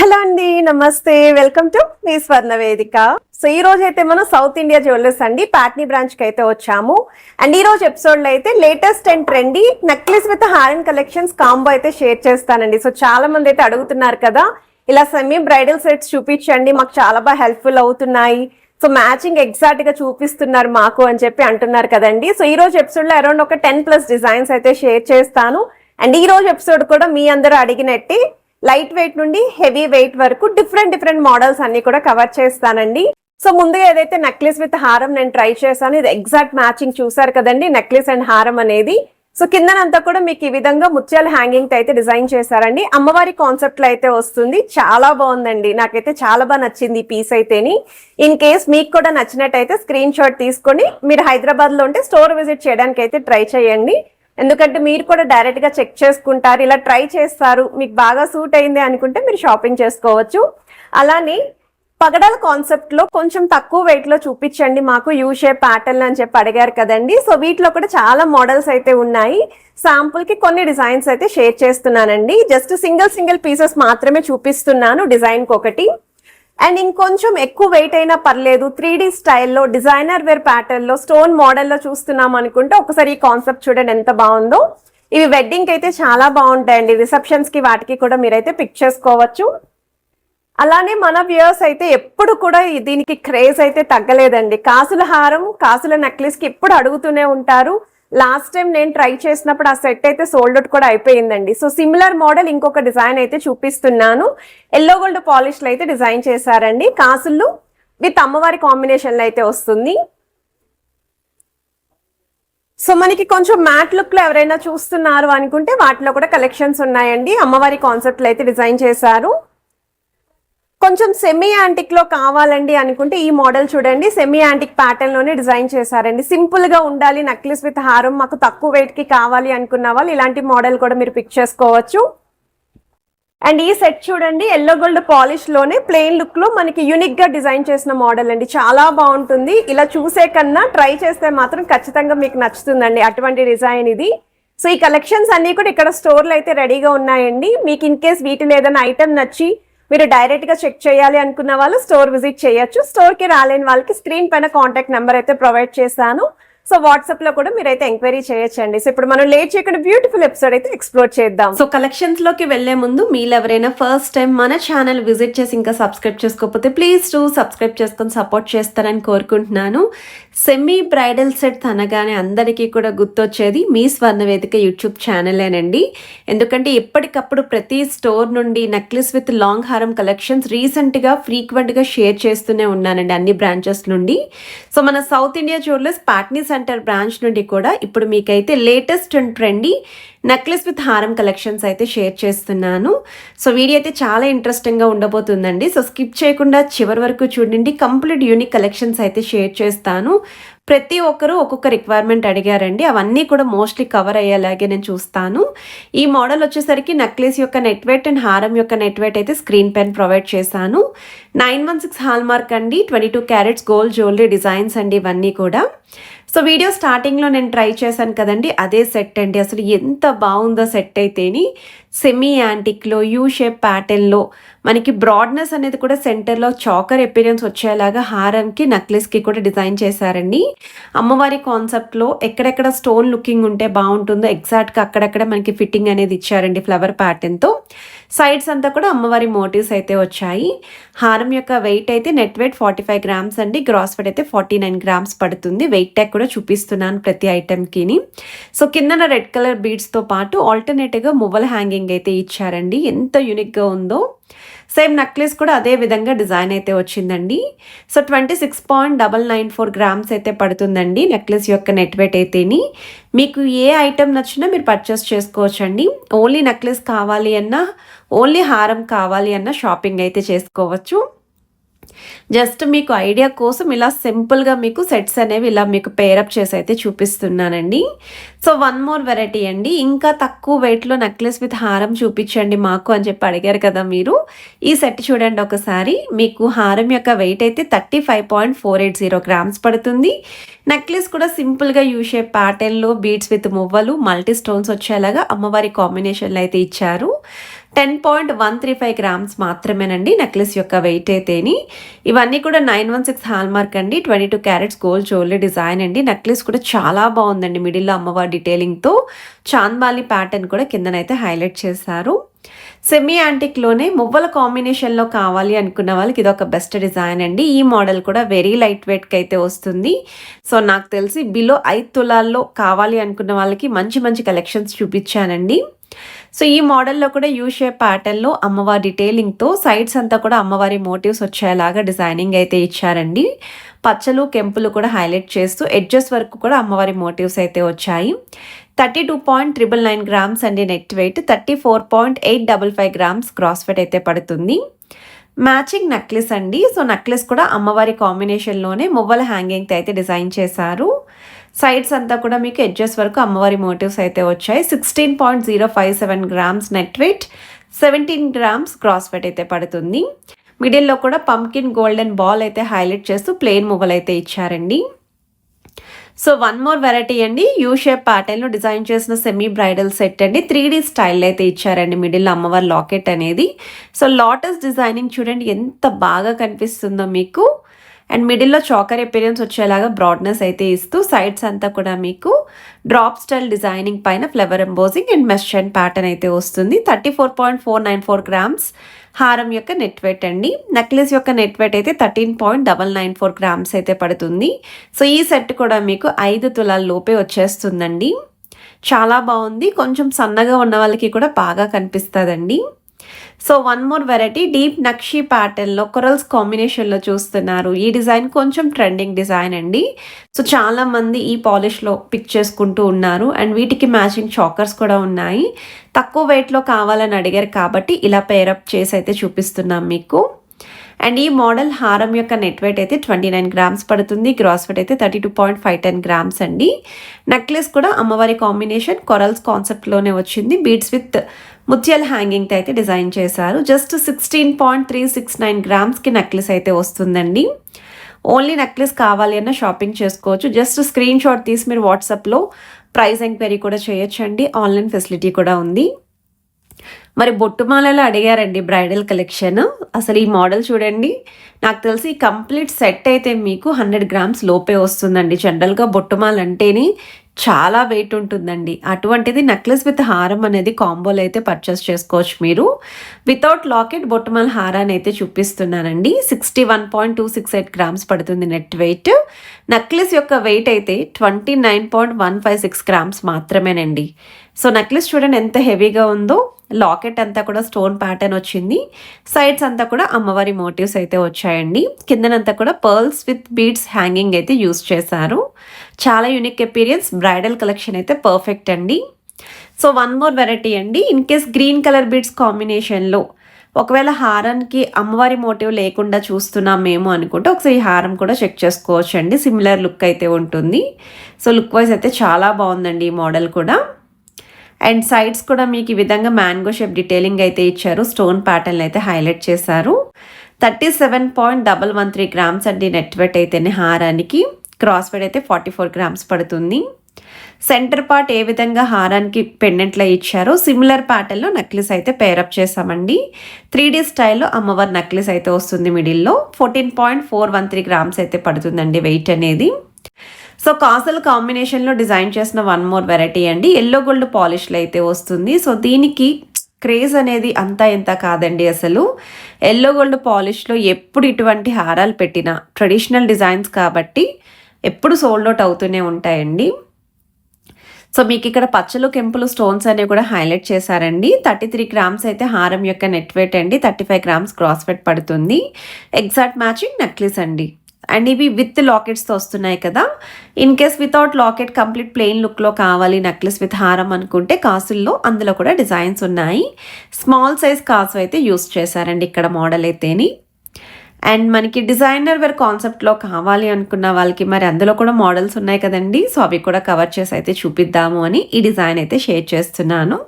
Hello అండి, నమస్తే. Welcome to me స్వర్ణ వేదిక. సో ఈ రోజు అయితే మనం సౌత్ ఇండియా జ్యువెలర్స్ అండి పాట్నీ బ్రాంచ్ కి అయితే వచ్చాము. అండ్ ఈ రోజు ఎపిసోడ్ లో అయితే latest and trendy necklace with హారం కలెక్షన్స్ కాంబో అయితే షేర్ చేస్తానండి. సో చాలా మంది అయితే అడుగుతున్నారు కదా, ఇలా సెమీ బ్రైడల్ సెట్స్ చూపించండి, మాకు చాలా బాగా హెల్ప్ఫుల్ అవుతున్నాయి, సో మ్యాచింగ్ ఎగ్జాక్ట్ గా చూపిస్తున్నారు మాకు అని చెప్పి అంటున్నారు కదండి. సో ఈ రోజు ఎపిసోడ్ లో అరౌండ్ ఒక 10+ డిజైన్స్ అయితే షేర్ చేస్తాను. అండ్ ఈ రోజు ఎపిసోడ్ కూడా మీ అందరూ అడిగినట్టే లైట్ వెయిట్ నుండి హెవీ వెయిట్ వరకు డిఫరెంట్ మోడల్స్ అన్ని కూడా కవర్ చేస్తానండి. సో ముందుగా ఏదైతే నెక్లెస్ విత్ హారం నేను ట్రై చేశాను, ఇది ఎగ్జాక్ట్ మ్యాచింగ్ చూసారు కదండి, నెక్లెస్ అండ్ హారం అనేది. సో కిందనంతా కూడా మీకు ఈ విధంగా ముత్యాల హ్యాంగింగ్ అయితే డిజైన్ చేశారండి. అమ్మవారి కాన్సెప్ట్ లో అయితే వస్తుంది, చాలా బాగుందండి, నాకైతే చాలా బాగా నచ్చింది ఈ పీస్ అయితేని. ఇన్ కేస్ మీకు కూడా నచ్చినట్టయితే స్క్రీన్ షాట్ తీసుకొని మీరు హైదరాబాద్ లో ఉంటే స్టోర్ విజిట్ చేయడానికి అయితే ట్రై చేయండి. ఎందుకంటే మీరు కూడా డైరెక్ట్ గా చెక్ చేసుకుంటారు, ఇలా ట్రై చేస్తారు, మీకు బాగా సూట్ అయింది అనుకుంటే మీరు షాపింగ్ చేసుకోవచ్చు. అలానే పగడాల కాన్సెప్ట్ లో కొంచెం తక్కువ వెయిట్ లో చూపించండి మాకు యూ షేప్ ప్యాటర్న్ అని చెప్పి అడిగారు కదండి. సో వీటిలో కూడా చాలా మోడల్స్ అయితే ఉన్నాయి. శాంపుల్ కి కొన్ని డిజైన్స్ అయితే షేర్ చేస్తున్నానండి. జస్ట్ సింగిల్ పీసెస్ మాత్రమే చూపిస్తున్నాను, డిజైన్ కి ఒకటి. అండ్ ఇంకొంచెం ఎక్కువ వెయిట్ అయినా పర్లేదు, 3D స్టైల్లో డిజైనర్ వేర్ ప్యాటర్న్ లో స్టోన్ మోడల్లో చూస్తున్నాం అనుకుంటే ఒకసారి ఈ కాన్సెప్ట్ చూడండి ఎంత బాగుందో. ఇవి వెడ్డింగ్ కి అయితే చాలా బాగుంటాయండి, రిసెప్షన్స్ కి వాటికి కూడా మీరైతే పిక్ చేసుకోవచ్చు. అలానే మన వ్యూయర్స్ అయితే ఎప్పుడు కూడా దీనికి క్రేజ్ అయితే తగ్గలేదండి. కాసుల హారం, కాసుల నెక్లెస్ కి ఎప్పుడు అడుగుతూనే ఉంటారు. లాస్ట్ టైం నేను ట్రై చేసినప్పుడు ఆ సెట్ అయితే సోల్డ్ అవుట్ కూడా అయిపోయిందండి. సో సిమిలర్ మోడల్ ఇంకొక డిజైన్ అయితే చూపిస్తున్నాను. ఎల్లో గోల్డ్ పాలిష్ లో అయితే డిజైన్ చేశారండి. కాసులు విత్ అమ్మవారి కాంబినేషన్ లో అయితే వస్తుంది. సో మనకి కొంచెం మ్యాట్ లుక్ లో ఎవరైనా చూస్తున్నారు అనుకుంటే వాటిలో కూడా కలెక్షన్స్ ఉన్నాయండి. అమ్మవారి కాన్సెప్ట్ లో అయితే డిజైన్ చేశారు. కొంచెం సెమీ యాంటిక్ లో కావాలండి అనుకుంటే ఈ మోడల్ చూడండి, సెమీ యాంటిక్ ప్యాటర్న్ లోనే డిజైన్ చేశారండి. సింపుల్ గా ఉండాలి, నెక్లెస్ విత్ హారం మాకు తక్కువ వెయిట్ కి కావాలి అనుకున్న వాళ్ళు ఇలాంటి మోడల్ కూడా మీరు పిక్ చేసుకోవచ్చు. అండ్ ఈ సెట్ చూడండి, ఎల్లో గోల్డ్ పాలిష్ లోనే ప్లెయిన్ లుక్ లో మనకి యూనిక్ గా డిజైన్ చేసిన మోడల్ అండి, చాలా బాగుంటుంది. ఇలా చూసే కన్నా ట్రై చేస్తే మాత్రం ఖచ్చితంగా మీకు నచ్చుతుందండి అటువంటి డిజైన్ ఇది. సో ఈ కలెక్షన్స్ అన్ని కూడా ఇక్కడ స్టోర్ లో అయితే రెడీగా ఉన్నాయండి. మీకు ఇన్ కేస్ వీటిలో ఏదైనా ఐటమ్ నచ్చి మీరు డైరెక్ట్ గా చెక్ చేయాలి అనుకున్న వాళ్ళు స్టోర్ విజిట్ చేయొచ్చు. స్టోర్ కి రాలేని వాళ్ళకి స్క్రీన్ పైన కాంటాక్ట్ నెంబర్ అయితే ప్రొవైడ్ చేశాను. సో వాట్సాప్ లో కూడా మీరైతే ఎంక్వైరీ చేయొచ్చండి. సో ఇప్పుడు మనం లేట్ చేయకుండా బ్యూటిఫుల్ ఎపిసోడ్ అయితే ఎక్స్ప్లోర్ చేద్దాం. సో కలెక్షన్స్ లోకి వెళ్లే ముందు మీరు ఎవరైనా ఫస్ట్ టైం మన ఛానల్ విజిట్ చేసి ఇంకా సబ్స్క్రైబ్ చేసుకోకపోతే ప్లీజ్ సబ్స్క్రైబ్ చేసుకొని సపోర్ట్ చేస్తారని కోరుకుంటున్నాను. సెమీ బ్రైడల్ సెట్ అనగానే అందరికీ కూడా గుర్తొచ్చేది మీ స్వర్ణ వేదిక యూట్యూబ్ ఛానలేనండి. ఎందుకంటే ఎప్పటికప్పుడు ప్రతి స్టోర్ నుండి నెక్లెస్ విత్ లాంగ్ హారం కలెక్షన్స్ రీసెంట్గా ఫ్రీక్వెంట్గా షేర్ చేస్తూనే ఉన్నానండి అన్ని బ్రాంచెస్ నుండి. సో మన south India jewellers Patny centre branch నుండి కూడా ఇప్పుడు మీకైతే latest and trendy necklace with హారం కలెక్షన్స్ అయితే షేర్ చేస్తున్నాను. సో వీడియో అయితే చాలా ఇంట్రెస్టింగ్గా ఉండబోతుందండి. సో స్కిప్ చేయకుండా చివరి వరకు చూడండి, కంప్లీట్ యూనిక్ కలెక్షన్స్ అయితే షేర్ చేస్తాను. ప్రతి ఒక్కరూ ఒక్కొక్క రిక్వైర్మెంట్ అడిగారండి, అవన్నీ కూడా మోస్ట్లీ కవర్ అయ్యేలాగే నేను చూస్తాను. ఈ మోడల్ వచ్చేసరికి నెక్లెస్ యొక్క నెట్ వెయిట్ అండ్ హారం యొక్క నెట్ వెయిట్ అయితే స్క్రీన్ పైన ప్రొవైడ్ చేశాను. 916 హాల్ మార్క్ అండి, 22 క్యారెట్స్ గోల్డ్ జ్యువెలరీ డిజైన్స్ అండి ఇవన్నీ కూడా. సో వీడియో స్టార్టింగ్లో నేను ట్రై చేశాను కదండి, అదే సెట్ అండి. అసలు ఎంత బాగుందో సెట్ అయితేని, సెమీ యాంటిక్లో యూ షేప్ ప్యాటర్న్లో మనకి బ్రాడ్నెస్ అనేది కూడా సెంటర్లో చాకర్ ఎపీరియన్స్ వచ్చేలాగా హారంకి నెక్లెస్కి కూడా డిజైన్ చేశారండి. అమ్మవారి కాన్సెప్ట్లో ఎక్కడెక్కడ స్టోన్ లుకింగ్ ఉంటే బాగుంటుందో ఎగ్జాక్ట్గా అక్కడక్కడ మనకి ఫిట్టింగ్ అనేది ఇచ్చారండి ఫ్లవర్ ప్యాటర్న్తో. సైడ్స్ అంతా కూడా అమ్మవారి మోటివ్స్ అయితే వచ్చాయి. హారం యొక్క వెయిట్ అయితే నెట్ వెయిట్ 45 గ్రామ్స్ అండి, గ్రాస్ వెయిట్ అయితే 49 గ్రామ్స్ పడుతుంది. వెయిట్ ట్యాగ్ కూడా చూపిస్తున్నాను ప్రతి ఐటెంకిని. సో కిందన రెడ్ కలర్ బీడ్స్తో పాటు ఆల్టర్నేటివ్గా మువ్వల హ్యాంగింగ్ అయితే ఇచ్చారండి, ఎంత యూనిక్గా ఉందో. సేమ్ నెక్లెస్ కూడా అదే విధంగా డిజైన్ అయితే వచ్చిందండి. సో 26.994 గ్రామ్స్ అయితే పడుతుందండి నెక్లెస్ యొక్క నెట్ వెయిట్ అయితేని. మీకు ఏ ఐటెం నచ్చినా మీరు పర్చేస్ చేసుకోవచ్చండి. ఓన్లీ నెక్లెస్ కావాలి అన్నా, ఓన్లీ హారం కావాలి అన్నా షాపింగ్ అయితే చేసుకోవచ్చు. జస్ట్ మీకు ఐడియా కోసం ఇలా సింపుల్గా మీకు సెట్స్ అనేవి ఇలా మీకు పేరప్ చేసి అయితే చూపిస్తున్నానండి. సో వన్ మోర్ వెరైటీ అండి, ఇంకా తక్కువ వెయిట్లో నెక్లెస్ విత్ హారం చూపించండి మాకు అని చెప్పి అడిగారు కదా మీరు. ఈ సెట్ చూడండి ఒకసారి, మీకు హారం యొక్క వెయిట్ అయితే 35.480 గ్రామ్స్ పడుతుంది. నెక్లెస్ కూడా సింపుల్గా యూ షేప్ ప్యాటర్న్లో బీడ్స్ విత్ మువ్వలు మల్టీ స్టోన్స్ వచ్చేలాగా అమ్మవారి కాంబినేషన్లో అయితే ఇచ్చారు. 10.135 గ్రామ్స్ మాత్రమేనండి నెక్లెస్ యొక్క వెయిట్ అయితేని. ఇవన్నీ కూడా 916 హాల్మార్క్ అండి, 22 క్యారెట్స్ గోల్డ్ జ్యువెలరీ డిజైన్ అండి. నెక్లెస్ కూడా చాలా బాగుందండి, మిడిల్లో అమ్మవారి డీటెయిలింగ్తో చాంద్బాలి ప్యాటర్న్ కూడా కిందనైతే హైలైట్ చేశారు. సెమీ యాంటిక్లోనే మువ్వల కాంబినేషన్లో కావాలి అనుకున్న వాళ్ళకి ఇది ఒక బెస్ట్ డిజైన్ అండి. ఈ మోడల్ కూడా వెరీ లైట్ వెయిట్కి అయితే వస్తుంది. సో నాకు తెలిసి బిలో 5 తులాల్లో కావాలి అనుకున్న వాళ్ళకి మంచి మంచి కలెక్షన్స్ చూపించానండి. సో ఈ మోడల్లో కూడా యూ షేప్ ప్యాటర్న్లో అమ్మవారి డీటెయిలింగ్తో సైడ్స్ అంతా కూడా అమ్మవారి మోటివ్స్ వచ్చేలాగా డిజైనింగ్ అయితే ఇచ్చారండి. పచ్చలు కెంపులు కూడా హైలైట్ చేస్తూ ఎడ్జెస్ వరకు కూడా అమ్మవారి మోటివ్స్ అయితే వచ్చాయి. 32.999 గ్రామ్స్ అండి net weight, 34.855 grams cross wait అయితే పడుతుంది. మ్యాచింగ్ నెక్లెస్ అండి. సో నెక్లెస్ కూడా అమ్మవారి కాంబినేషన్లోనే మువ్వల హ్యాంగింగ్తో అయితే డిజైన్ చేశారు. సైడ్స్ అంతా కూడా మీకు ఎడ్జెస్ వరకు అమ్మవారి మోటివ్స్ అయితే వచ్చాయి. 16.057 grams net weight, 17 grams cross wait అయితే పడుతుంది. మిడిల్లో కూడా పంకిన్ గోల్డెన్ బాల్ అయితే హైలైట్ చేస్తూ ప్లెయిన్ మువ్వలు అయితే ఇచ్చారండి. సో వన్ మోర్ వెరైటీ అండి, యూ షేప్ ప్యాటర్న్లో డిజైన్ చేసిన సెమీ బ్రైడల్ సెట్ అండి. 3D స్టైల్ అయితే ఇచ్చారండి మిడిల్ అమ్మవారి లాకెట్ అనేది. సో లాటస్ డిజైనింగ్ చూడండి ఎంత బాగా కనిపిస్తుందో మీకు. అండ్ మిడిల్లో చాకర్ అపిరియన్స్ వచ్చేలాగా బ్రాడ్నెస్ అయితే ఇస్తూ సైడ్స్ అంతా కూడా మీకు డ్రాప్ స్టైల్ డిజైనింగ్ పైన flower embossing and mesh and pattern అయితే వస్తుంది. 34.494 గ్రామ్స్ హారం యొక్క నెట్ వెయిట్ అండి. నెక్లెస్ యొక్క నెట్ వెయిట్ అయితే 13.994 గ్రామ్స్ అయితే పడుతుంది. సో ఈ సెట్ కూడా మీకు 5 తులాల లోపే వచ్చేస్తుందండి. చాలా బాగుంది, కొంచెం సన్నగా ఉన్న వాళ్ళకి కూడా బాగా కనిపిస్తుందండి. So one more variety deep nakshi ప్యాటర్న్లో కొరల్స్ కాంబినేషన్లో చూస్తున్నారు. ఈ డిజైన్ కొంచెం ట్రెండింగ్ డిజైన్ అండి. సో చాలామంది ఈ పాలిష్లో పిక్ చేసుకుంటూ ఉన్నారు. అండ్ వీటికి మ్యాచింగ్ చాకర్స్ కూడా ఉన్నాయి. తక్కువ వెయిట్లో కావాలని అడిగారు కాబట్టి ఇలా పేరప్ చేసి అయితే చూపిస్తున్నాం మీకు. అండ్ ఈ మోడల్ హారం యొక్క నెట్ వెయిట్ అయితే 29 గ్రామ్స్ పడుతుంది. గ్రాస్ వెయిట్ అయితే 32.510 గ్రామ్స్ అండి. నెక్లెస్ కూడా అమ్మవారి కాంబినేషన్ కొరల్స్ కాన్సెప్ట్లోనే వచ్చింది. బీడ్స్ విత్ ముత్యాల హ్యాంగింగ్తో అయితే డిజైన్ చేశారు. జస్ట్ 16.369 గ్రామ్స్కి నెక్లెస్ అయితే వస్తుందండి. ఓన్లీ నెక్లెస్ కావాలి అన్న షాపింగ్ చేసుకోవచ్చు. జస్ట్ స్క్రీన్ షాట్ తీసి మీరు వాట్సాప్లో ప్రైస్ ఎంక్వైరీ కూడా చేయొచ్చండి. ఆన్లైన్ ఫెసిలిటీ కూడా ఉంది. మరి బొట్టుమాలలో అడిగారండి బ్రైడల్ కలెక్షన్. అసలు ఈ మోడల్ చూడండి, నాకు తెలిసి కంప్లీట్ సెట్ అయితే మీకు 100 గ్రామ్స్ లోపే వస్తుందండి. జనరల్గా బొట్టుమాల అంటేనే చాలా వెయిట్ ఉంటుందండి. అటువంటిది నెక్లెస్ విత్ హారం అనేది కాంబోలో అయితే పర్చేస్ చేసుకోవచ్చు మీరు. వితౌట్ లాకెట్ బొట్టుమాల హారాన్ని అయితే చూపిస్తున్నానండి. 61.268 గ్రామ్స్ పడుతుంది నెట్ వెయిట్. నెక్లెస్ యొక్క వెయిట్ అయితే 29.156 గ్రామ్స్ మాత్రమేనండి. సో నెక్లెస్ చూడండి ఎంత హెవీగా ఉందో. లాకెట్ అంతా కూడా స్టోన్ ప్యాటర్న్ వచ్చింది. సైడ్స్ అంతా కూడా అమ్మవారి మోటివ్స్ అయితే వచ్చాయండి. కిందనంతా కూడా పర్ల్స్ విత్ బీడ్స్ హ్యాంగింగ్ అయితే యూస్ చేశారు. చాలా యూనిక్ ఎపీరియన్స్, బ్రైడల్ కలెక్షన్ అయితే పర్ఫెక్ట్ అండి. సో వన్ మోర్ వెరైటీ అండి. In case green colour beads కాంబినేషన్లో ఒకవేళ హారానికి అమ్మవారి మోటివ్ లేకుండా చూస్తున్నాం మేము అనుకుంటే ఒకసారి ఈ హారం కూడా చెక్ చేసుకోవచ్చు అండి. సిమిలర్ లుక్ అయితే ఉంటుంది. సో లుక్ వైజ్ అయితే చాలా బాగుందండి ఈ మోడల్ కూడా. అండ్ సైడ్స్ కూడా మీకు ఈ విధంగా మ్యాంగో షేప్ డీటెయిలింగ్ అయితే ఇచ్చారు. స్టోన్ ప్యాటర్న్ అయితే హైలైట్ చేశారు. 37.113 గ్రామ్స్ అండి నెట్ వెయిట్ అయితేనే హారానికి. క్రాస్ వెయిట్ అయితే 44 గ్రామ్స్ పడుతుంది. సెంటర్ పార్ట్ ఏ విధంగా హారానికి పెండెంట్లో ఇచ్చారో సిమిలర్ ప్యాటర్న్లో నెక్లెస్ అయితే పేరప్ చేసామండి. 3D స్టైల్లో అమ్మవారి నెక్లెస్ అయితే వస్తుంది మిడిల్లో. 14.413 గ్రామ్స్ అయితే పడుతుందండి వెయిట్ అనేది. సో కాసల్ కాంబినేషన్లో డిజైన్ చేసిన వన్ మోర్ వెరైటీ అండి. ఎల్లో గోల్డ్ పాలిష్లో అయితే వస్తుంది. సో దీనికి క్రేజ్ అనేది అంతా ఎంత కాదండి. అసలు ఎల్లో గోల్డ్ పాలిష్లో ఎప్పుడు ఇటువంటి హారాలు పెట్టినా ట్రెడిషనల్ డిజైన్స్ కాబట్టి ఎప్పుడు సోల్డ్ అవుట్ అవుతూనే ఉంటాయండి. సో మీకు ఇక్కడ పచ్చలు కెంపులు స్టోన్స్ అనేవి కూడా హైలైట్ చేశారండి. 33 గ్రామ్స్ అయితే హారం యొక్క నెట్ వెయిట్ అండి. 35 గ్రామ్స్ క్రాస్ వెయిట్ పడుతుంది. ఎగ్జాక్ట్ మ్యాచింగ్ నెక్లెస్ అండి. అండ్ ఇవి విత్ లాకెట్స్తో వస్తున్నాయి కదా. In case without locket complete plain లుక్లో కావాలి నెక్లెస్ విత్ హారం అనుకుంటే కాసుల్లో అందులో కూడా డిజైన్స్ ఉన్నాయి. స్మాల్ సైజ్ కాసు అయితే యూస్ చేశారండి ఇక్కడ మోడల్ అయితేని. అండ్ మనకి డిజైనర్ వేర్ కాన్సెప్ట్లో కావాలి అనుకున్న వాళ్ళకి మరి అందులో కూడా మోడల్స్ ఉన్నాయి కదండి. సో అవి కూడా కవర్ చేసి అయితే చూపిద్దాము అని ఈ డిజైన్ అయితే షేర్ చేస్తున్నాను.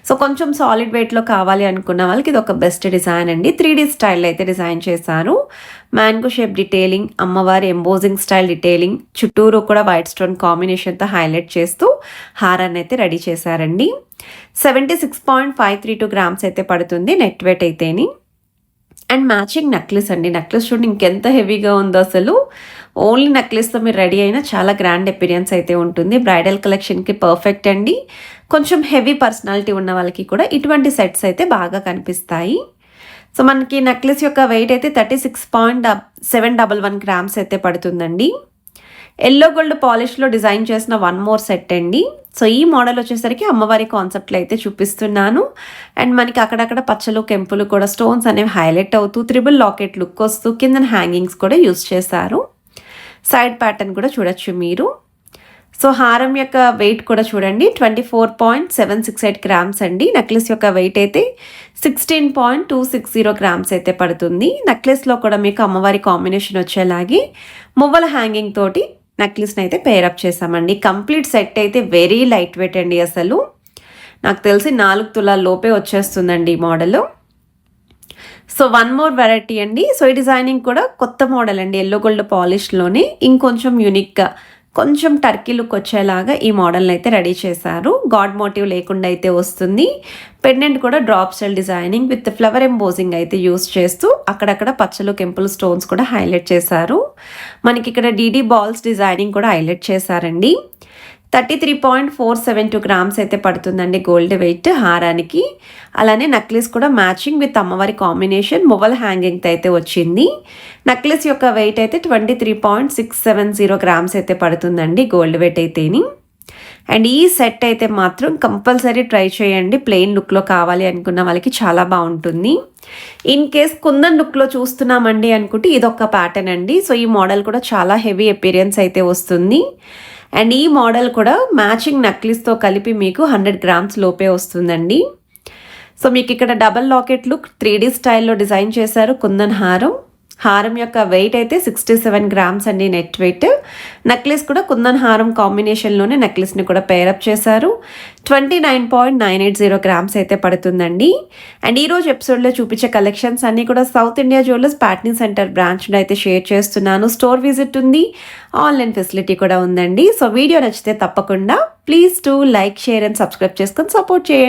సో కొంచెం సాలిడ్ వెయిట్లో కావాలి అనుకున్న వాళ్ళకి ఇది ఒక బెస్ట్ డిజైన్ అండి. 3D స్టైల్ అయితే డిజైన్ చేశారు. మ్యాంగో షేప్ డీటెయిలింగ్, అమ్మవారి ఎంబోజింగ్ స్టైల్ డీటెయిలింగ్, చుట్టూరు కూడా వైట్ స్టోన్ కాంబినేషన్తో హైలైట్ చేస్తూ హారాన్ని అయితే రెడీ చేశారండి. 76.532 గ్రామ్స్ అయితే పడుతుంది నెట్ వెయిట్ అయితేని. అండ్ మ్యాచింగ్ నెక్లెస్ అండి. నెక్లెస్ చూడండి ఇంకెంత హెవీగా ఉందో అసలు. ఓన్లీ నెక్లెస్తో మీరు రెడీ అయినా చాలా గ్రాండ్ అపిరియన్స్ అయితే ఉంటుంది. బ్రైడల్ కలెక్షన్కి పర్ఫెక్ట్ అండి. కొంచెం హెవీ పర్సనాలిటీ ఉన్న వాళ్ళకి కూడా ఇటువంటి సెట్స్ అయితే బాగా కనిపిస్తాయి. సో మనకి నెక్లెస్ యొక్క వెయిట్ అయితే 36.711 గ్రామ్స్ అయితే పడుతుందండి. ఎల్లో గోల్డ్ పాలిష్లో డిజైన్ చేసిన వన్ మోర్ సెట్ అండి. సో ఈ మోడల్ వచ్చేసరికి అమ్మవారి కాన్సెప్ట్లో అయితే చూపిస్తున్నాను. అండ్ మనకి అక్కడక్కడ పచ్చలు కెంపులు కూడా స్టోన్స్ అనేవి హైలైట్ అవుతూ త్రిబుల్ లాకెట్ లుక్ వస్తూ కింద హ్యాంగింగ్స్ కూడా యూస్ చేశారు. సైడ్ ప్యాటర్న్ కూడా చూడొచ్చు మీరు. సో హారం యొక్క వెయిట్ కూడా చూడండి 24.768 గ్రామ్స్ అండి. నెక్లెస్ యొక్క వెయిట్ అయితే 16.260 గ్రామ్స్ అయితే పడుతుంది. నెక్లెస్లో కూడా మీకు అమ్మవారి కాంబినేషన్ వచ్చేలాగే మువ్వల హ్యాంగింగ్ తోటి నెక్లెస్ని అయితే పేరప్ చేసామండి. కంప్లీట్ సెట్ అయితే వెరీ లైట్ వెయిట్ అండి. అసలు నాకు తెలిసి 4 తులాల లోపే వచ్చేస్తుందండి ఈ model. So one more variety అండి. సో ఈ డిజైనింగ్ కూడా కొత్త మోడల్ అండి. ఎల్లో గోల్డ్ పాలిష్లోనే ఇంకొంచెం యూనిక్గా కొంచెం టర్కీ లుక్ వచ్చేలాగా ఈ మోడల్ని అయితే రెడీ చేశారు. గాడ్ మోటివ్ లేకుండా అయితే వస్తుంది. పెండెంట్ కూడా drop style designing with flower embossing అయితే యూస్ చేస్తూ అక్కడక్కడ పచ్చలు కెంపుల్ స్టోన్స్ కూడా హైలైట్ చేశారు. మనకి ఇక్కడ డీడీ బాల్స్ డిజైనింగ్ కూడా హైలైట్ చేశారండి. 33.472 గ్రామ్స్ అయితే పడుతుందండి గోల్డ్ వెయిట్ హారానికి. అలానే నెక్లెస్ కూడా మ్యాచింగ్ విత్ అమ్మవారి కాంబినేషన్ మువ్వల హ్యాంగింగ్తో అయితే వచ్చింది. నెక్లెస్ యొక్క వెయిట్ అయితే 23.670 గ్రామ్స్ అయితే పడుతుందండి గోల్డ్ వెయిట్ అయితేని. అండ్ ఈ సెట్ అయితే మాత్రం కంపల్సరీ ట్రై చేయండి. ప్లెయిన్ లుక్లో కావాలి అనుకున్న వాళ్ళకి చాలా బాగుంటుంది. ఇన్ కేస్ కుందన్ లుక్లో చూస్తున్నామండి అనుకుంటే ఇదొక ప్యాటర్న్ అండి. సో ఈ మోడల్ కూడా చాలా హెవీ అపిరియన్స్ అయితే వస్తుంది. అండ్ ఈ మోడల్ కూడా మ్యాచింగ్ నెక్లెస్తో కలిపి మీకు 100 గ్రామ్స్ లోపే వస్తుందండి. సో మీకు ఇక్కడ డబల్ లాకెట్ లుక్ 3D స్టైల్లో డిజైన్ చేశారు కుందన్ హారం. హారం యొక్క వెయిట్ అయితే 67 గ్రామ్స్ అండి నెట్ వెయిట్. నెక్లెస్ కూడా కుందన్ హారం కాంబినేషన్లోనే నెక్లెస్ని కూడా పేరప్ చేశారు. 29.980 గ్రామ్స్ అయితే పడుతుందండి. అండ్ ఈరోజు ఎపిసోడ్లో చూపించే కలెక్షన్స్ అన్నీ కూడా south India jewellers Patny centre బ్రాంచ్లో అయితే షేర్ చేస్తున్నాను. స్టోర్ విజిట్ ఉంది, ఆన్లైన్ ఫెసిలిటీ కూడా ఉందండి. సో వీడియో నచ్చితే తప్పకుండా please to like, share and subscribe చేసుకొని సపోర్ట్ చేయండి.